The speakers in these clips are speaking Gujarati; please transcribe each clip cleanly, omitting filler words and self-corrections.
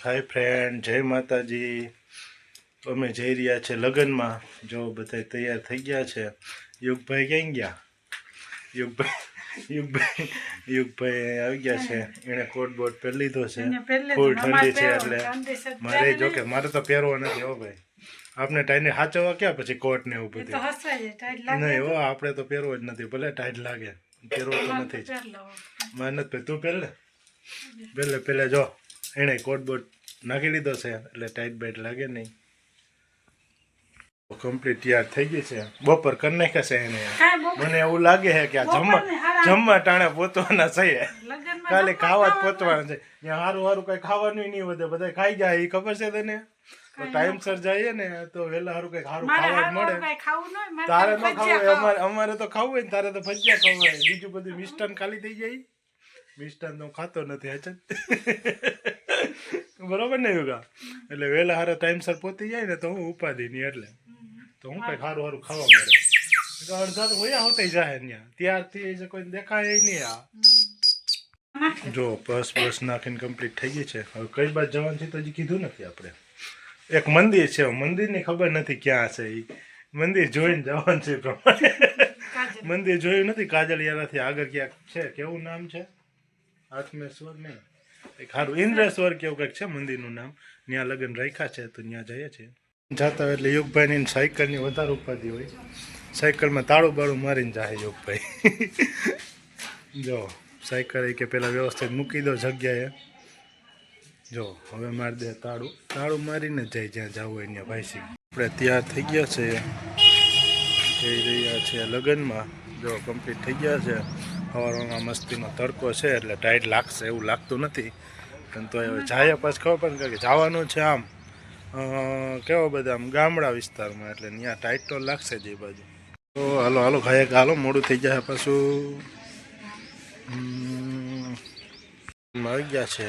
હાય ફ્રેન્ડ, જય માતાજી. અમે જઈ રહ્યા છે લગ્નમાં. જો બધા તૈયાર થઈ ગયા છે. યુગભાઈ ક્યાં ગયા? યુગભાઈ આવી ગયા છે. એણે કોટ બોટ પહેરી લીધો છે. ફૂલ ઠંડી છે એટલે મારે જો કે મારે તો પહેરવો નથી. હો ભાઈ, આપણે ટાઈને સાચવવા ક્યાં પછી કોટ ને એવું બધું નહીં. હો આપણે તો પહેરવો જ નથી, ભલે ટાઈટ લાગે, પહેરવો તો નથી જ. મારે નથી. તું પહેર લે પહેલે જો એણે કોટ બોટ નાખી લીધો છે એટલે ટાઈટ બાઈટ લાગે નહીં. કમ્પ્લીટ તૈયાર થઈ ગઈ છે. બપોર કરી નાખ્યા છે એને. મને એવું લાગે છે કે આ જમવા ટાણે પોતવાના છે, ખાલી ખાવા જ પોતવાના છે. ત્યાં સારું સારું કઈ ખાવાનું નહીં વધે, બધા ખાઈ જાય. એ ખબર છે તને? ટાઈમસર જઈએ ને તો વહેલા સારું કઈ સારું ખાવા મળે. તારે ન ખાવું, અમારે તો ખાવું હોય ને તારે તો ભજીયા ખાવું હોય. બીજું બધું મિષ્ટાન ખાલી થઈ જાય. મિષ્ટાન તો ખાતો નથી હચન. બરોબર ને યોગા? એટલે વહેલા હારે ટાઈમસર પહોંચી જાય ને તો હું ઉપાધિ નહીં, એટલે તો હું કઈ સારું સારું ખાવા મળે. અડધા તો હોયા હોતા જાય ત્યાં, ત્યારથી કોઈ દેખાય નહીં. આ જો બસ નાખીને કમ્પ્લીટ થઈ ગઈ છે. હવે કઈ બાજુ જવાનું છે તો હજી કીધું નથી આપણે. એક મંદિર છે, મંદિરની ખબર નથી ક્યાં છે. એ મંદિર જોઈને જવાનું છે પ્રમાણે. મંદિર જોયું નથી. કાજળિયાથી આગળ ક્યાંક છે. કેવું નામ છે? આત્મેશ્વર નહીં, એક સારું ઇન્દ્રેશ્વર કેવું કંઈક છે મંદિરનું નામ. ત્યાં લગ્ન રાખ્યા છે તો ત્યાં જઈએ છીએ. જતા એટલે યુગભાઈની સાયકલની વધારે ઉપાધિ હોય. સાયકલમાં તાળું બાળું મારીને જાય યુગભાઈ. જો સાયકલ કે પહેલાં વ્યવસ્થિત મૂકી દો જગ્યાએ. જો હવે મારી દે તાળું મારીને જાય જ્યાં જવું હોય ત્યાં. ભાઈ સિંહ આપણે તૈયાર થઈ ગયા છે, જઈ રહ્યા છે લગ્નમાં. જો કમ્પ્લીટ થઈ ગયા છે. સવારમાં મસ્તીનો તડકો છે એટલે ટાઈટ લાગશે એવું લાગતું નથી, પણ તો હવે જાય પાછું ખબર પડે કે જવાનું છે આમ કેવો બધા આમ ગામડા વિસ્તારમાં, એટલે ત્યાં ટાઈટ તો લાગશે જ એ બાજુ. તો હાલો ખાઈએ કે હાલો મોડું થઈ જાય પાછું. આવી ગયા છે.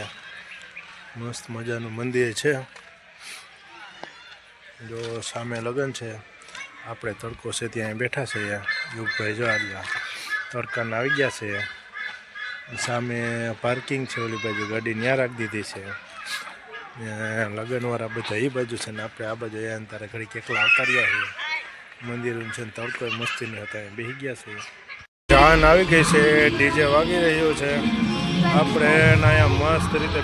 મસ્ત મજાનું મંદિર છે. જો સામે લગ્ન છે, આપણે તડકો છે ત્યાં બેઠા છે. યુગભાઈ જો આવ્યા તડકાના આવી ગયા છે. સામે પાર્કિંગ છે, ઓલી બાજુ ગાડી ત્યાં રાખી દીધી છે. લગ્નવાળા બધા એ બાજુ છે ને આપણે આ બાજુ અહીંયા તારે ઘડી એકલા આવતા રહ્યા છે. મંદિર છે ને તડકો મસ્તીનો હતા, બેસી ગયા છે. જાન આવી ગઈ છે, ડીજે વાગી રહ્યું છે. આપણે અહીંયા મસ્ત રીતે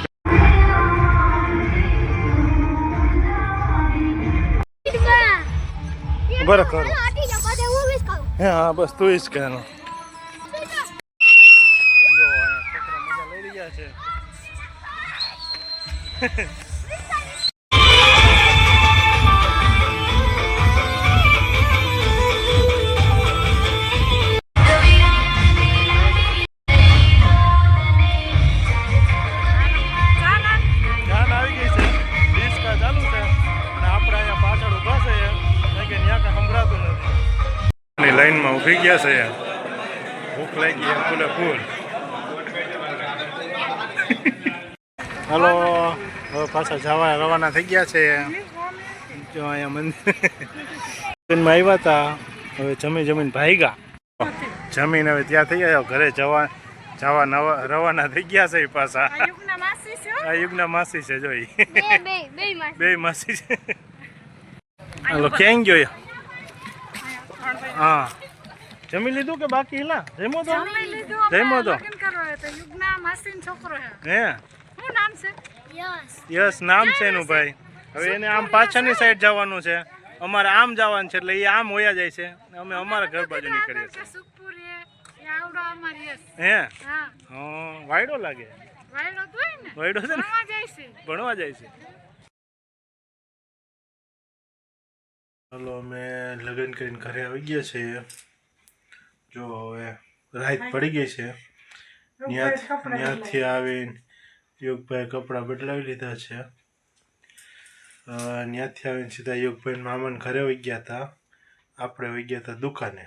બરાબર કરો. હા બસ તું જ કહેવાનું. લાઈનમાં ઉભી ગયા છે. ભૂખ લાગી ગયા ફૂલે ફૂલ. હાલો હવે પાછા જવા રવાના થઈ ગયા છે. જો અહીંયા મંદિરમાં આવ્યા હતા. હવે જમીને ભાગ્યા. જમીન હવે ત્યાં થઈ ગયા, ઘરે જવા રવાના થઈ ગયા છે. પાછા આ યુગના માસી છે. જોઈ બે માસી છે. હાલો ક્યાં ગયો? હા જમી લીધું કે બાકી? હિલા જમો તો હે યસ નામ છે એનું ભાઈ. હવે એને આમ પાછળની સાઈડ જવાનું છે, અમારે આમ જવાનું છે, એટલે એ આમ હોયા જાય છે. અમે અમારા ઘર બાજુ નીકળીએ છીએ. હે હા વાયડો લાગે. વાયડો છે ને, ભણવા જાય છે. ચાલો અમે લગ્ન કરીને ઘરે આવી ગયા છીએ. જો હવે રાત પડી ગઈ છે. ત્યાંથી આવીને યુગભાઈ કપડાં બદલાવી લીધા છે. ત્યાંથી આવીને સીધા યુગભાઈ મામાને ઘરે વહી ગયા હતા. આપણે વહી ગયા હતા દુકાને.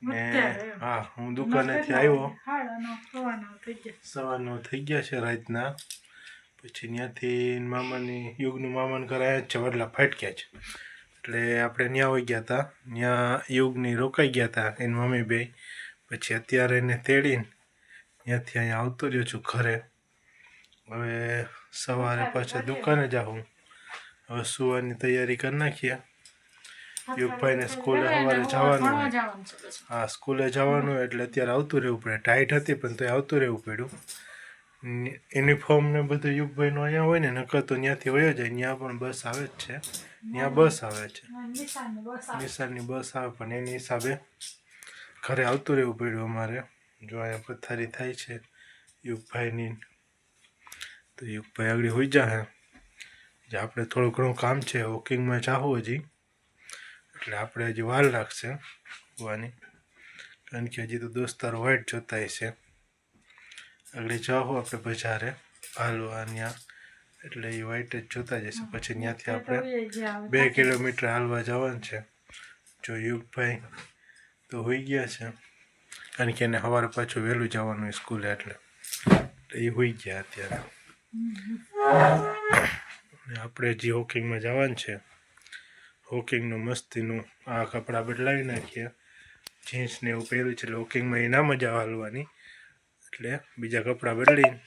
ને હા હું દુકાનેથી આવ્યો. 9:15 થઈ ગયા છે રાતના. પછી ત્યાંથી યુગનું મામાને ઘરે આવ્યા છે. વડલા ફાટક્યા છે એટલે આપણે ત્યાં વહી ગયા હતા. ત્યાં યુગની રોકાઈ ગયા હતા એની મમ્મી બે. પછી અત્યારે એને તેડીને ત્યાંથી અહીંયા આવતો રહ્યો છું ઘરે. હવે સવારે પાછા દુકાને જાઉં. હવે સુવાની તૈયારી કરી નાખીએ. યુગભાઈને સ્કૂલે સવારે જવાનું હોય. હા, સ્કૂલે જવાનું હોય એટલે અત્યારે આવતું રહેવું પડે. ટાઈટ હતી પણ તો આવતું રહેવું પડ્યું. યુનિફોર્મ ને બધું યુગભાઈનું અહીંયા હોય ને, નકર તો ત્યાંથી વયો જાય. ત્યાં પણ બસ આવે જ છે. ત્યાં બસ આવે છે, નિશાળની બસ આવે, પણ એની હિસાબે ઘરે આવતું રહેવું પડ્યું અમારે. જો અહીંયા પથારી થાય છે યુગભાઈની, તો યુગભાઈ આગળ હોઈ જાય. જે આપણે થોડું ઘણું કામ છે, વોકિંગમાં જાવું હજી, એટલે આપણે હજી વાર લાગશે હોવાની, કારણ કે હજી તો દોસ્તારો વાઇટ જોતા છે. આગળ જાઓ આપણે બજારે હાલવા ત્યાં, એટલે એ વાઇટ જ જોતા જશે. પછી ત્યાંથી આપણે 2 કિલોમીટર હાલવા જવાનું છે. જો યુગભાઈ તો હોઈ ગયા છે, કારણ કે એને સવારે પાછું વહેલું જવાનું હોય સ્કૂલે, એટલે એ હોઈ ગયા અત્યારે. આપણે હજી વોકિંગમાં જવાનું છે. વોકિંગનું મસ્તીનું આ કપડાં બદલાવી નાખીએ. જીન્સ ને એવું પહેર્યું છે એટલે વોકિંગમાં એ ના મજા હાલવાની, એટલે બીજા કપડાં બદલીને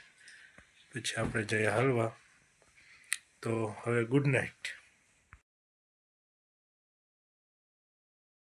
પછી આપણે જઈએ હાલવા. તો હવે ગુડ નાઇટ.